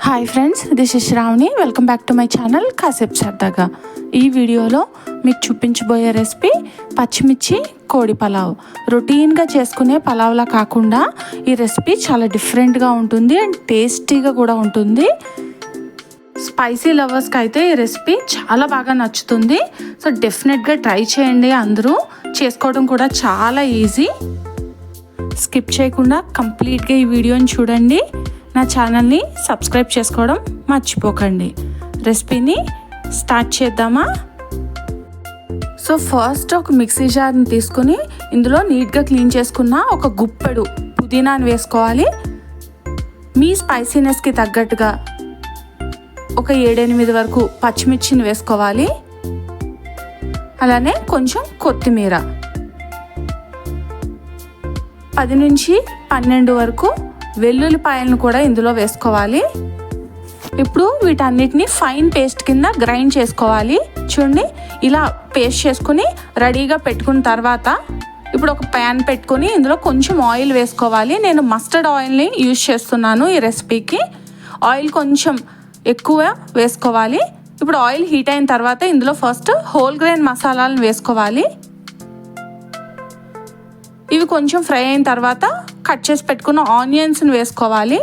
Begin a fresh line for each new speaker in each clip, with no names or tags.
Hi friends, this is Shravani. Welcome back to my channel కాసేపు సరదాగా. ఈ వీడియోలో మీకు చూపించబోయే రెసిపీ పచ్చిమిర్చి కోడి పలావ్. రొటీన్గా చేసుకునే పలావ్లా కాకుండా ఈ రెసిపీ చాలా డిఫరెంట్గా ఉంటుంది అండ్ టేస్టీగా కూడా ఉంటుంది. స్పైసీ లవర్స్కి అయితే ఈ రెసిపీ చాలా బాగా నచ్చుతుంది. సో డెఫినెట్గా ట్రై చేయండి. అందరూ చేసుకోవడం కూడా చాలా ఈజీ. స్కిప్ చేయకుండా కంప్లీట్గా ఈ వీడియోని చూడండి. నా ఛానల్ని సబ్స్క్రైబ్ చేసుకోవడం మర్చిపోకండి. రెసిపీని స్టార్ట్ చేద్దామా? సో ఫస్ట్ ఒక మిక్సీ జార్ని తీసుకొని ఇందులో నీట్గా క్లీన్ చేసుకున్న ఒక గుప్పెడు పుదీనాను వేసుకోవాలి. మీ స్పైసీనెస్కి తగ్గట్టుగా ఒక 7-8 వరకు పచ్చిమిర్చిని వేసుకోవాలి. అలానే కొంచెం కొత్తిమీర, 10 నుంచి 12 వరకు వెల్లుల్లిపాయలను కూడా ఇందులో వేసుకోవాలి. ఇప్పుడు వీటన్నిటిని ఫైన్ పేస్ట్ కింద గ్రైండ్ చేసుకోవాలి. చూడండి, ఇలా పేస్ట్ చేసుకుని రెడీగా పెట్టుకున్న తర్వాత ఇప్పుడు ఒక ప్యాన్ పెట్టుకొని ఇందులో కొంచెం ఆయిల్ వేసుకోవాలి. నేను మస్టర్డ్ ఆయిల్ని యూజ్ చేస్తున్నాను ఈ రెసిపీకి. ఆయిల్ కొంచెం ఎక్కువ వేసుకోవాలి. ఇప్పుడు ఆయిల్ హీట్ అయిన తర్వాత ఇందులో ఫస్ట్ హోల్ గ్రెయిన్ మసాలాలను వేసుకోవాలి. ఇవి కొంచెం ఫ్రై అయిన తర్వాత కట్ చేసి పెట్టుకున్న ఆనియన్స్ని వేసుకోవాలి.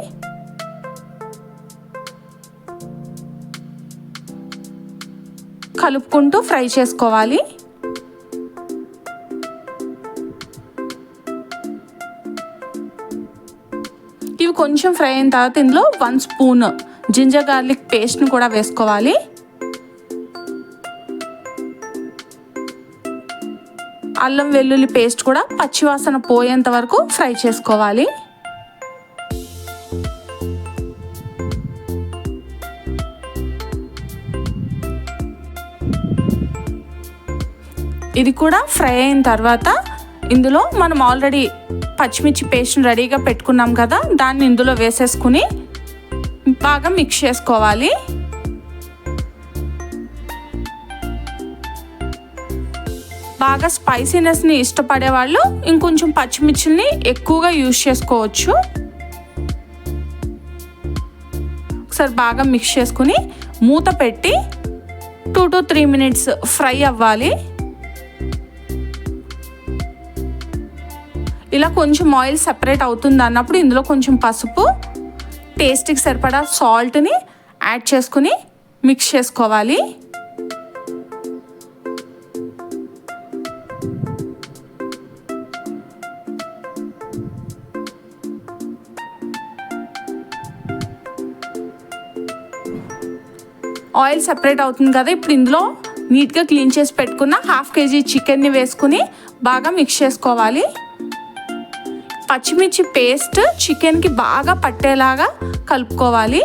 కలుపుకుంటూ ఫ్రై చేసుకోవాలి. ఇవి కొంచెం ఫ్రై అయిన తర్వాత ఇందులో 1 స్పూన్ జింజర్ గార్లిక్ పేస్ట్ని కూడా వేసుకోవాలి. అల్లం వెల్లుల్లి పేస్ట్ కూడా పచ్చివాసన పోయేంత వరకు ఫ్రై చేసుకోవాలి. ఇది కూడా ఫ్రై అయిన తర్వాత ఇందులో మనం ఆల్రెడీ పచ్చిమిర్చి పేస్ట్ని రెడీగా పెట్టుకున్నాం కదా, దాన్ని ఇందులో వేసేసుకుని బాగా మిక్స్ చేసుకోవాలి. బాగా స్పైసీనెస్ని ఇష్టపడే వాళ్ళు ఇంకొంచెం పచ్చిమిర్చిని ఎక్కువగా యూజ్ చేసుకోవచ్చు. ఒకసారి బాగా మిక్స్ చేసుకుని మూత పెట్టి 2 to 3 minutes ఫ్రై అవ్వాలి. ఇలా కొంచెం ఆయిల్ సెపరేట్ అవుతుంది అన్నప్పుడు ఇందులో కొంచెం పసుపు, టేస్ట్కి సరిపడా సాల్ట్ని యాడ్ చేసుకుని మిక్స్ చేసుకోవాలి. ఆయిల్ సెపరేట్ అవుతుంది కదా, ఇప్పుడు ఇందులో నీట్గా క్లీన్ చేసి పెట్టుకున్న 1/2 kg చికెన్ని వేసుకుని బాగా మిక్స్ చేసుకోవాలి. పచ్చిమిర్చి పేస్ట్ చికెన్కి బాగా పట్టేలాగా కలుపుకోవాలి.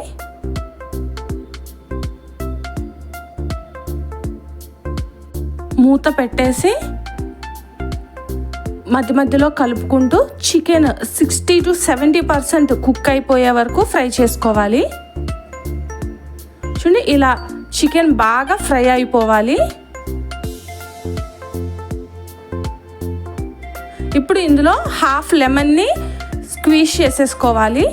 మూత పెట్టేసి మధ్య మధ్యలో కలుపుకుంటూ చికెన్ 60 to 70% కుక్ అయిపోయే వరకు ఫ్రై చేసుకోవాలి. చూడండి, ఇలా చికెన్ బాగా ఫ్రై అయిపోవాలి. ఇప్పుడు ఇందులో 1/2 లెమన్ని స్క్వీజ్ చేసేసుకోవాలి.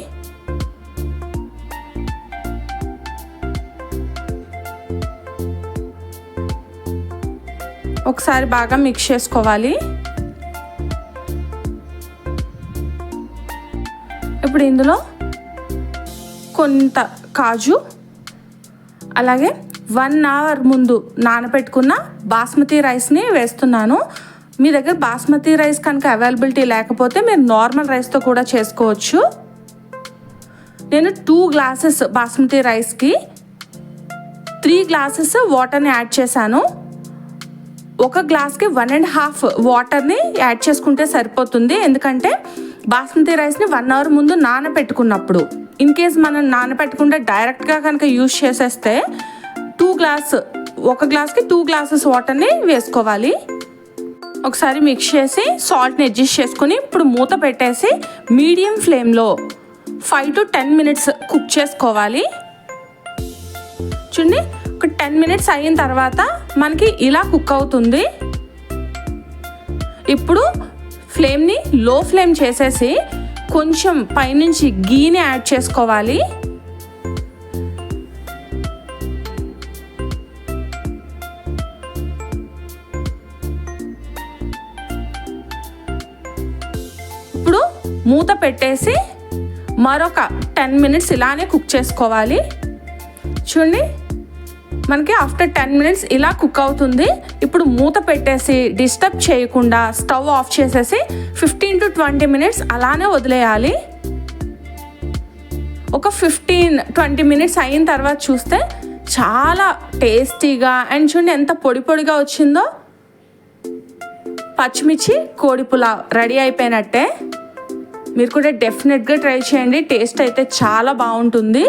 ఒకసారి బాగా మిక్స్ చేసుకోవాలి. ఇప్పుడు ఇందులో కొంత కాజు, అలాగే 1 hour ముందు నానబెట్టుకున్న బాస్మతి రైస్ని వేస్తున్నాను. మీ దగ్గర బాస్మతి రైస్ కనుక అవైలబిలిటీ లేకపోతే మీరు నార్మల్ రైస్తో కూడా చేసుకోవచ్చు. నేను 2 glasses బాస్మతి రైస్కి 3 glasses వాటర్ని యాడ్ చేశాను. 1 గ్లాస్కి 1.5 వాటర్ని యాడ్ చేసుకుంటే సరిపోతుంది. ఎందుకంటే బాస్మతి రైస్ని 1 hour ముందు నానబెట్టుకున్నప్పుడు ఇన్ కేస్ మనం నానబెట్టకుండా డైరెక్ట్గా కనుక యూజ్ చేసేస్తే 1 గ్లాస్కి 2 glasses వాటర్ని వేసుకోవాలి. ఒకసారి మిక్స్ చేసి సాల్ట్ని అడ్జస్ట్ చేసుకుని ఇప్పుడు మూత పెట్టేసి మీడియం ఫ్లేమ్లో 5 to 10 minutes కుక్ చేసుకోవాలి. చూడండి, ఒక 10 minutes అయిన తర్వాత మనకి ఇలా కుక్ అవుతుంది. ఇప్పుడు ఫ్లేమ్ని లో ఫ్లేమ్ చేసేసి కొంచెం పైనుంచి గీని యాడ్ చేసుకోవాలి. మూత పెట్టేసి మరొక 10 మినిట్స్ ఇలానే కుక్ చేసుకోవాలి. చూడండి, మనకి ఆఫ్టర్ 10 మినిట్స్ ఇలా కుక్ అవుతుంది. ఇప్పుడు మూత పెట్టేసి డిస్టర్బ్ చేయకుండా స్టవ్ ఆఫ్ చేసేసి 15 to 20 మినిట్స్ అలానే వదిలేయాలి. ఒక 15-20 మినిట్స్ అయిన తర్వాత చూస్తే చాలా టేస్టీగా అండ్ చూడండి ఎంత పొడి పొడిగా వచ్చిందో. పచ్చిమిర్చి కోడి పులావ్ రెడీ అయిపోయినట్టే. మీరు కూడా డెఫినెట్గా ట్రై చేయండి, టేస్ట్ అయితే చాలా బాగుంటుంది.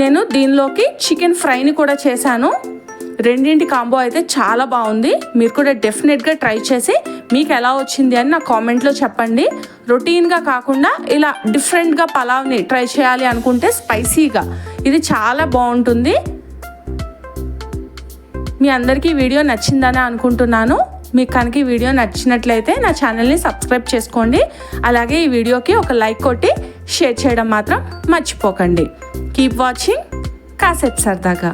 నేను దీనిలోకి చికెన్ ఫ్రైని కూడా చేశాను. రెండింటి కాంబో అయితే చాలా బాగుంది. మీరు కూడా డెఫినెట్గా ట్రై చేసి మీకు ఎలా వచ్చింది అని నా కామెంట్లో చెప్పండి. రొటీన్గా కాకుండా ఇలా డిఫరెంట్గా పలావ్ని ట్రై చేయాలి అనుకుంటే స్పైసీగా ఇది చాలా బాగుంటుంది. మీ అందరికీ వీడియో నచ్చిందని అనుకుంటున్నాను. మీకు కనుక ఈ వీడియో నచ్చినట్లయితే నా ఛానల్ని సబ్స్క్రైబ్ చేసుకోండి. అలాగే ఈ వీడియోకి ఒక లైక్ కొట్టి షేర్ చేయడం మాత్రం మర్చిపోకండి. కీప్ వాచింగ్ కాసేపు సరదాగా.